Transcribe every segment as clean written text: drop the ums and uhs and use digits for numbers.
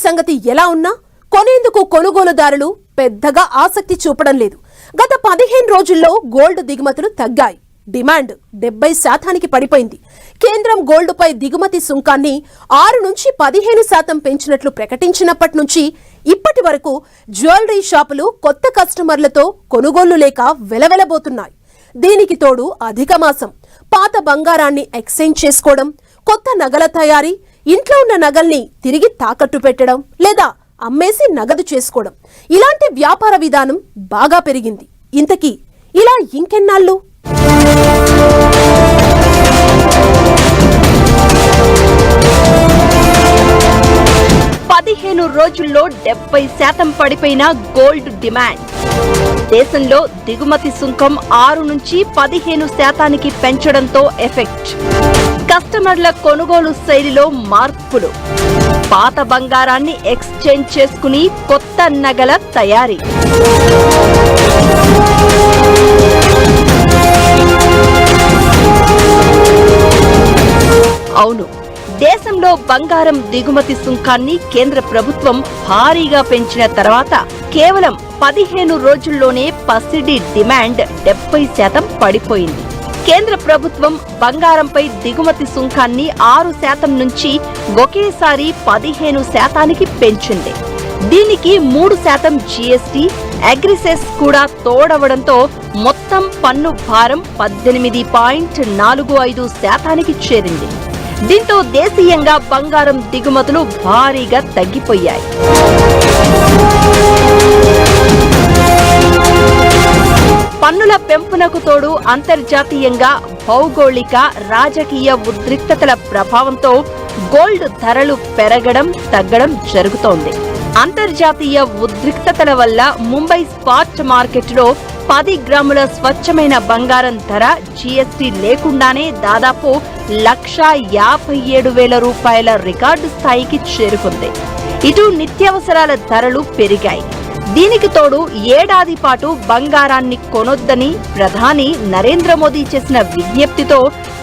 సంగతి ఎలా ఉన్నా కొనేందుకు కొనుగోలుదారులు పెద్దగా ఆసక్తి చూపడం లేదు. గత 15 రోజుల్లో గోల్డ్ దిగుమతులు తగ్గాయి. డిమాండ్ 70% పడిపోయింది. కేంద్రం గోల్డ్పై దిగుమతి సుంకాన్ని 6 నుంచి 15% పెంచినట్లు ప్రకటించినప్పటి నుంచి ఇప్పటి వరకు జ్యువెలరీ షాపులు కొత్త కస్టమర్లతో కొనుగోళ్లు లేక వెలవెలబోతున్నాయి. దీనికి తోడు అధిక మాసం, పాత బంగారాన్ని ఎక్స్చేంజ్ చేసుకోవడం, కొత్త నగల తయారీ, ఇంట్లో ఉన్న నగల్ని తిరిగి తాకట్టు పెట్టడం లేదా అమ్మేసి నగదు చేసుకోవడం, ఇలాంటి వ్యాపార విధానం బాగా పెరిగింది. ఇంతకీ ఇలా ఇంకెన్నాళ్ళు? రోజుల్లో 70% పడిపోయిన గోల్డ్ డిమాండ్. దేశంలో దిగుమతి సుంకం 6 నుంచి 15% పెంచడంతో ఎఫెక్ట్. కస్టమర్ల కొనుగోలు శైలిలో మార్పులు. పాత బంగారాన్ని ఎక్స్చేంజ్ చేసుకుని కొత్త నగల తయారీ. అవును, దేశంలో బంగారం దిగుమతి సుంకాన్ని కేంద్ర ప్రభుత్వం భారీగా పెంచిన తర్వాత కేవలం 15 రోజుల్లోనే పసిడి డిమాండ్ 70% పడిపోయింది. కేంద్ర ప్రభుత్వం బంగారంపై దిగుమతి సుంకాన్ని 6% నుంచి ఒకేసారి 15% పెంచింది. దీనికి 3% జీఎస్టీ, అగ్రిసెస్ కూడా తోడవడంతో మొత్తం పన్ను భారం 18.45% చేరింది. దీంతో దేశీయంగా బంగారం దిగుమతులు భారీగా తగ్గిపోయాయి. పన్నుల పెంపునకు తోడు అంతర్జాతీయంగా భౌగోళిక, రాజకీయ ఉద్రిక్తతల ప్రభావంతో గోల్డ్ ధరలు పెరగడం, తగ్గడం జరుగుతోంది. అంతర్జాతీయ ఉద్రిక్తతల వల్ల ముంబై స్పాట్ మార్కెట్లో 10 గ్రాముల స్వచ్ఛమైన బంగారం ధర జీఎస్టీ లేకుండానే దాదాపు 1,57,000 రూపాయల రికార్డు స్థాయికి చేరుకుంది. ఇటు నిత్యావసరాల ధరలు పెరిగాయి. దీనికి తోడు ఏడాది పాటు బంగారాన్ని కొనొద్దని ప్రధాని నరేంద్ర మోదీ చేసిన విజ్ఞప్తితో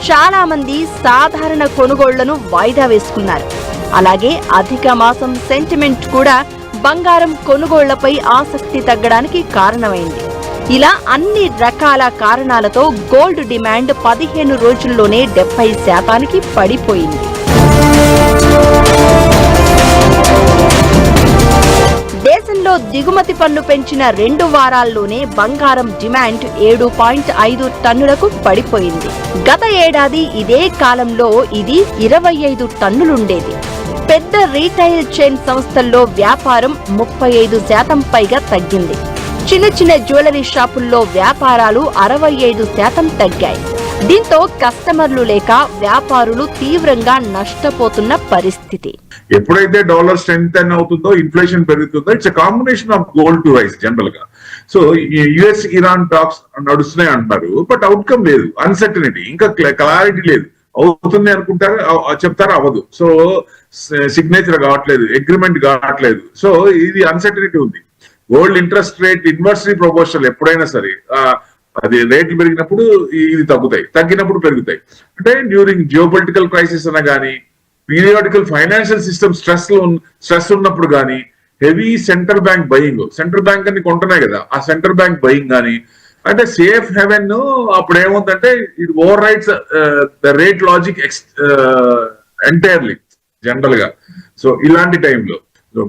చాలా మంది సాధారణ కొనుగోళ్లను వాయిదా వేసుకున్నారు. అలాగే అధిక మాసం సెంటిమెంట్ కూడా బంగారం కొనుగోళ్లపై ఆసక్తి తగ్గడానికి కారణమైంది. ఇలా అన్ని రకాల కారణాలతో గోల్డ్ డిమాండ్ 15 రోజుల్లోనే 70% పడిపోయింది. దేశంలో దిగుమతి పన్ను పెంచిన 2 వారాల్లోనే బంగారం డిమాండ్ 7.5 టన్నులకు పడిపోయింది. గత ఏడాది ఇదే కాలంలో ఇది 25 టన్నులుండేది. పెద్ద రీటైల్ చైన్ సంస్థల్లో వ్యాపారం 35% పైగా తగ్గింది. చిన్న చిన్న జ్యువెలరీ షాపుల్లో వ్యాపారాలు 65% తగ్గాయి. దీంతో కస్టమర్లు లేక వ్యాపారులు తీవ్రంగా నష్టపోతున్న పరిస్థితి. ఎప్పుడైతే డాలర్ స్ట్రెంగ్తెన్ అవుతుందో, ఇన్ఫ్లేషన్ పెరుగుతుందో, it's combination of gold to rise general గా. సో యుఎస్ ఇరాన్ టాక్స్ నడుస్తున్నాయి అంటారు, బట్ అవుట్కమ్ లేదు, అన్సర్టనిటీ, ఇంకా క్లారిటీ లేదు. అవుతుంది అనుకుంటారు, చెప్తారు, అవ్వదు. సో సిగ్నేచర్ కావట్లేదు, అగ్రిమెంట్ కావట్లేదు. సో ఇది అన్సర్టనిటీ ఉంది. Gold interest rate inversely proportional. ఎప్పుడైనా సరే అది రేట్లు పెరిగినప్పుడు ఇది తగ్గుతాయి, తగ్గినప్పుడు పెరుగుతాయి. అంటే డ్యూరింగ్ జియోపొలిటికల్ క్రైసిస్ అన్న కానీ, పీరియాడికల్ ఫైనాన్షియల్ సిస్టమ్ స్ట్రెస్ ఉన్నప్పుడు కానీ, heavy central bank buying, central bank అని కొంటున్నాయి కదా, ఆ సెంట్రల్ బ్యాంక్ బయింగ్ కానీ, అంటే సేఫ్ హెవెన్. అప్పుడు ఏముందంటే ఇది over rights the rate logic entirely general గా. సో ఇలాంటి టైంలో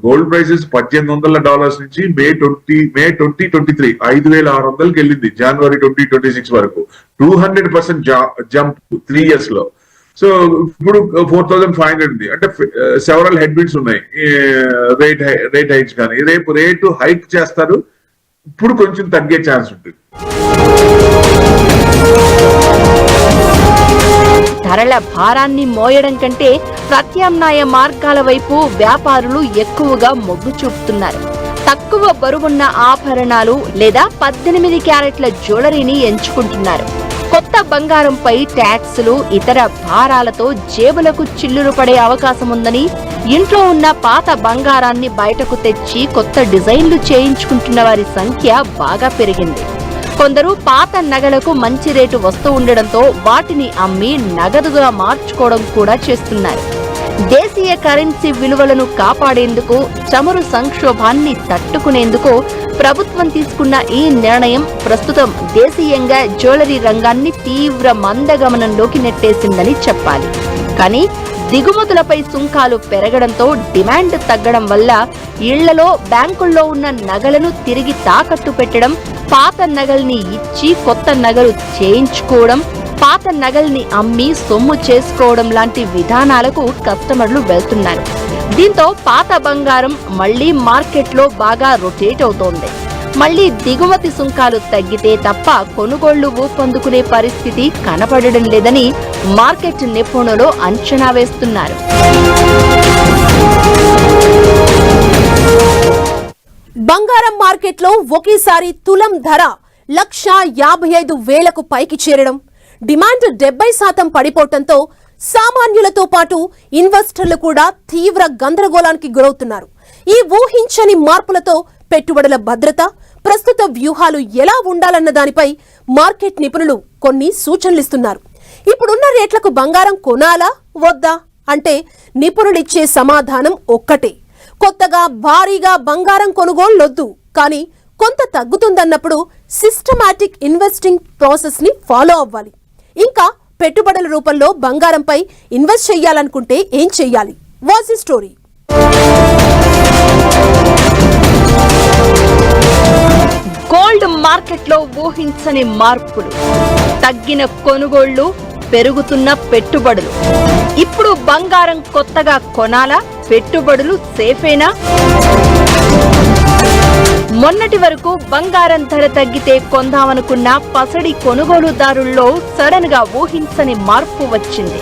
గోల్డ్ ప్రైసెస్ $1,800 నుంచి మే 2023 5,600కి వెళ్ళింది. జనవరి 2026 వరకు 200% జంప్ 3 years లో. సో ఇప్పుడు 4,500 ఉంది. అంటే సెవరల్ హెడ్ విండ్స్ ఉన్నాయి. రేట్ హైక్స్ కానీ, రేపు రేటు హైక్ చేస్తారు, ఇప్పుడు కొంచెం తగ్గే ఛాన్స్ ఉంటుంది. ధరల భారాన్ని మోయడం కంటే ప్రత్యామ్నాయ మార్గాల వైపు వ్యాపారులు ఎక్కువగా మొగ్గు చూపుతున్నారు. తక్కువ బరువున్న ఆభరణాలు లేదా 18 క్యారెట్ల జ్యువెలరీని ఎంచుకుంటున్నారు. కొత్త బంగారంపై ట్యాక్సులు, ఇతర భారాలతో జేబులకు చిల్లులు పడే అవకాశం ఉందని ఇంట్లో ఉన్న పాత బంగారాన్ని బయటకు తెచ్చి కొత్త డిజైన్లు చేయించుకుంటున్న వారి సంఖ్య బాగా పెరిగింది. కొందరు పాత నగలకు మంచి రేటు వస్తూ ఉండడంతో వాటిని అమ్మి నగదుగా మార్చుకోవడం కూడా చేస్తున్నారు. దేశీయ కరెన్సీ విలువలను కాపాడేందుకు, చమురు సంక్షోభాన్ని తట్టుకునేందుకు ప్రభుత్వం తీసుకున్న ఈ నిర్ణయం ప్రస్తుతం దేశీయంగా జ్యువెలరీ రంగాన్ని తీవ్ర మందగమనంలోకి నెట్టేసిందని చెప్పాలి. కానీ దిగుమతులపై సుంకాలు పెరగడంతో డిమాండ్ తగ్గడం వల్ల ఇళ్లలో, బ్యాంకుల్లో ఉన్న నగలను తిరిగి తాకట్టు పెట్టడం, పాత నగల్ని ఇచ్చి కొత్త నగలు చేయించుకోవడం, పాత నగల్ని అమ్మి సొమ్ము చేసుకోవడం లాంటి విధానాలకు కస్టమర్లు వెళ్తున్నారు. దీంతో పాత బంగారం మళ్లీ మార్కెట్లో బాగా రొటేట్ అవుతోంది. మళ్లీ దిగుమతి సుంకాలు తగ్గితే తప్ప కొనుగోళ్లు ఊపందుకునే పరిస్థితి కనపడడం లేదని మార్కెట్ నిపుణులు అంచనా వేస్తున్నారు. బంగారం మార్కెట్లో ఒకేసారి తులం ధర 1,55,000కు పైకి చేరడం, డిమాండ్ 70% పడిపోవడంతో సామాన్యులతో పాటు ఇన్వెస్టర్లు కూడా తీవ్ర గందరగోళానికి గురవుతున్నారు. ఈ ఊహించని మార్పులతో పెట్టుబడుల భద్రత, ప్రస్తుత వ్యూహాలు ఎలా ఉండాలన్న దానిపై మార్కెట్ నిపుణులు కొన్ని సూచనలిస్తున్నారు. ఇప్పుడున్న రేట్లకు బంగారం కొనాలా వద్దా అంటే నిపుణులిచ్చే సమాధానం ఒక్కటే: కొత్తగా భారీగా బంగారం కొనుగోళ్లొద్దు, కానీ కొంత తగ్గుతుందన్నప్పుడు సిస్టమాటిక్ ఇన్వెస్టింగ్ ప్రాసెస్ ని ఫాలో అవ్వాలి. ఇంకా పెట్టుబడుల రూపంలో బంగారంపై ఇన్వెస్ట్ చేయాలనుకుంటే ఏం చెయ్యాలి? Watch the story. గోల్డ్ మార్కెట్లో ఊహించని మార్పులు, తగ్గిన కొనుగోళ్లు, పెరుగుతున్న పెట్టుబడులు. ఇప్పుడు బంగారం కొత్తగా కొనాలా? పెట్టుబడులు సేఫేనా? మొన్నటి వరకు బంగారం ధర తగ్గితే కొందామనుకున్న పసడి కొనుగోలుదారుల్లో సడన్ గా ఊహించని మార్పు వచ్చింది.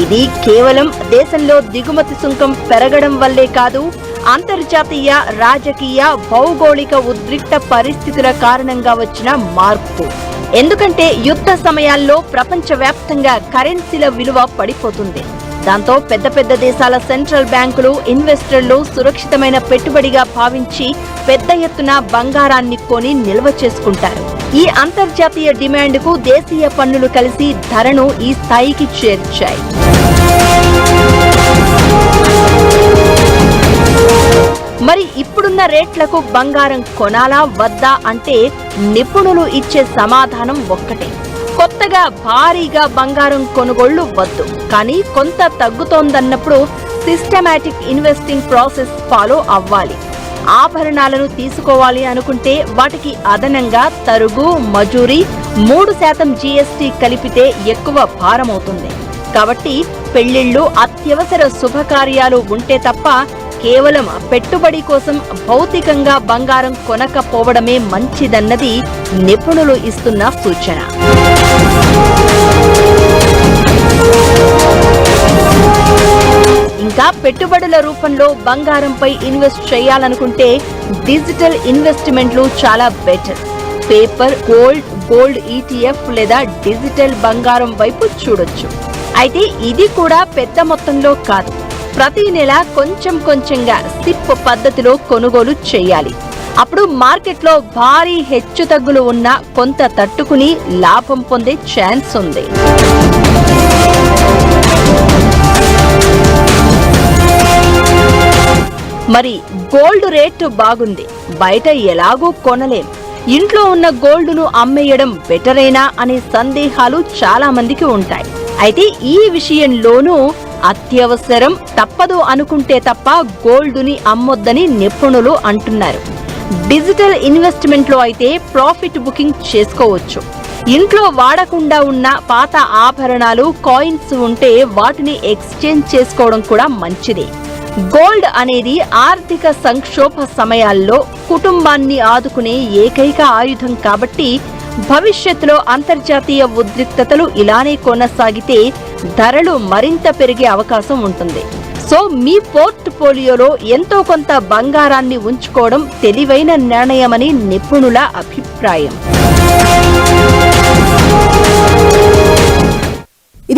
ఇది కేవలం దేశంలో దిగుమతి సుంకం పెరగడం వల్లే కాదు, అంతర్జాతీయ రాజకీయ భౌగోళిక ఉద్రిక్త పరిస్థితుల కారణంగా వచ్చిన మార్పు. ఎందుకంటే యుద్ధ సమయాల్లో ప్రపంచవ్యాప్తంగా కరెన్సీల విలువ పడిపోతుంది. దాంతో పెద్ద పెద్ద దేశాల సెంట్రల్ బ్యాంకులు ఇన్వెస్టర్లు సురక్షితమైన పెట్టుబడిగా భావించి పెద్ద ఎత్తున బంగారాన్ని కొని నిల్వ చేసుకుంటారు. ఈ అంతర్జాతీయ డిమాండ్కు దేశీయ పన్నులు కలిసి ధరను ఈ స్థాయికి చేర్చాయి. మరి ఇప్పుడున్న రేట్లకు బంగారం కొనాలా వద్దా అంటే నిపుణులు ఇచ్చే సమాధానం ఒక్కటే: కొత్తగా భారీగా బంగారం కొనుగోళ్లు వద్దు, కానీ కొంత తగ్గుతోందన్నప్పుడు సిస్టమాటిక్ ఇన్వెస్టింగ్ ప్రాసెస్ ఫాలో అవ్వాలి. ఆభరణాలను తీసుకోవాలి అనుకుంటే వాటికి అదనంగా తరుగు, మజూరీ, 3% జీఎస్టీ కలిపితే ఎక్కువ భారమవుతుంది. కాబట్టి పెళ్లిళ్లు, అత్యవసర శుభకార్యాలు ఉంటే తప్ప కేవలం పెట్టుబడి కోసం భౌతికంగా బంగారం కొనకపోవడమే మంచిదన్నది నిపుణులు ఇస్తున్న సూచన. ఇంకా పెట్టుబడుల రూపంలో బంగారంపై ఇన్వెస్ట్ చేయాలనుకుంటే డిజిటల్ ఇన్వెస్ట్మెంట్లు చాలా బెటర్. పేపర్ గోల్డ్ ETF లేదా డిజిటల్ బంగారం వైపు చూడొచ్చు. అయితే ఇది కూడా పెద్ద మొత్తంలో కాదు. ప్రతి నెల కొంచెం కొంచెంగా సిప్ పద్ధతిలో కొనుగోలు చేయాలి. అప్పుడు మార్కెట్లో భారీ హెచ్చుతగ్గులు ఉన్నా కొంత తట్టుకుని లాభం పొందే ఛాన్స్ ఉంది. మరి గోల్డ్ రేటు బాగుంది, బయట ఎలాగూ కొనలేం, ఇంట్లో ఉన్న గోల్డును అమ్మేయడం బెటరేనా అనే సందేహాలు చాలా మందికి ఉంటాయి. అయితే ఈ విషయంలోనూ అత్యవసరం తప్పదు అనుకుంటే తప్ప గోల్డుని అమ్మొద్దని నిపుణులు అంటున్నారు. డిజిటల్ ఇన్వెస్ట్మెంట్లో అయితే ప్రాఫిట్ బుకింగ్ చేసుకోవచ్చు. ఇంట్లో వాడకుండా ఉన్న పాత ఆభరణాలు, కాయిన్స్ ఉంటే వాటిని ఎక్స్చేంజ్ చేసుకోవడం కూడా మంచిదే. గోల్డ్ అనేది ఆర్థిక సంక్షోభ సమయాల్లో కుటుంబాన్ని ఆదుకునే ఏకైక ఆయుధం కాబట్టి భవిష్యత్తులో అంతర్జాతీయ ఉద్రిక్తతలు ఇలానే కొనసాగితే ధరలు మరింత పెరిగే అవకాశం ఉంటుంది. సో మీ పోర్ట్ఫోలియోలో ఎంతో కొంత బంగారాన్ని ఉంచుకోవడం తెలివైన నిర్ణయమని నిపుణుల అభిప్రాయం.